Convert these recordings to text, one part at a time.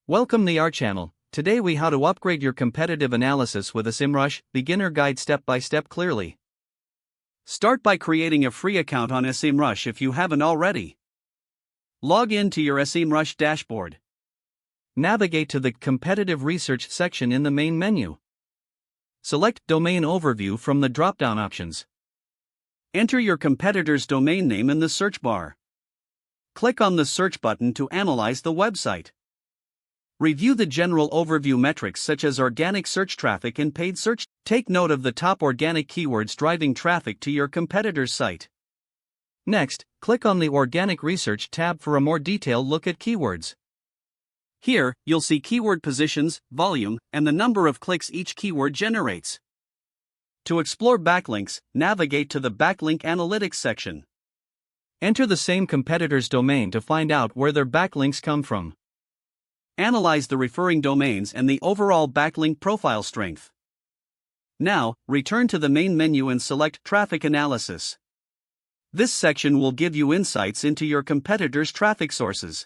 Welcome to our channel. Today we how to upgrade your competitive analysis with a SEMrush beginner guide step by step clearly. Start by creating a free account on SEMrush if you haven't already. Log in to your SEMrush dashboard. Navigate to the competitive research section in the main menu. Select domain overview from the drop-down options. Enter your competitor's domain name in the search bar. Click on the search button to analyze the website. Review the general overview metrics such as organic search traffic and paid search. Take note of the top organic keywords driving traffic to your competitor's site. Next, click on the Organic Research tab for a more detailed look at keywords. Here, you'll see keyword positions, volume, and the number of clicks each keyword generates. To explore backlinks, navigate to the Backlink Analytics section. Enter the same competitor's domain to find out where their backlinks come from. Analyze the referring domains and the overall backlink profile strength. Now, return to the main menu and select Traffic Analysis. This section will give you insights into your competitors' traffic sources.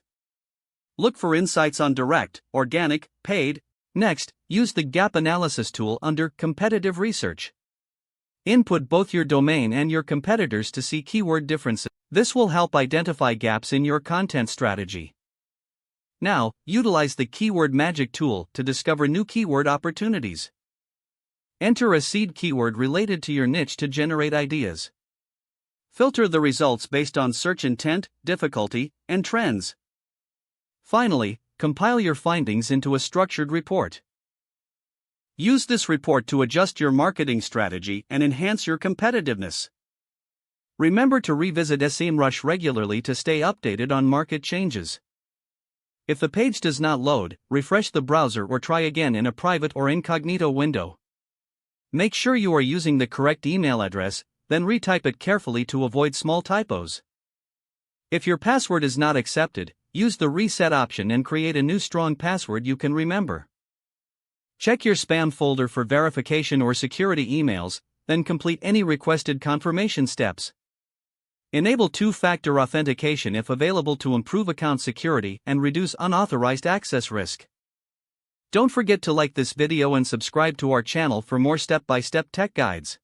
Look for insights on direct, organic, paid. Next, use the Gap Analysis tool under Competitive Research. Input both your domain and your competitors to see keyword differences. This will help identify gaps in your content strategy. Now, utilize the Keyword Magic tool to discover new keyword opportunities. Enter a seed keyword related to your niche to generate ideas. Filter the results based on search intent, difficulty, and trends. Finally, compile your findings into a structured report. Use this report to adjust your marketing strategy and enhance your competitiveness. Remember to revisit SEMrush regularly to stay updated on market changes. If the page does not load, refresh the browser or try again in a private or incognito window. Make sure you are using the correct email address, then retype it carefully to avoid small typos. If your password is not accepted, use the reset option and create a new strong password you can remember. Check your spam folder for verification or security emails, then complete any requested confirmation steps. Enable two-factor authentication if available to improve account security and reduce unauthorized access risk. Don't forget to like this video and subscribe to our channel for more step-by-step tech guides.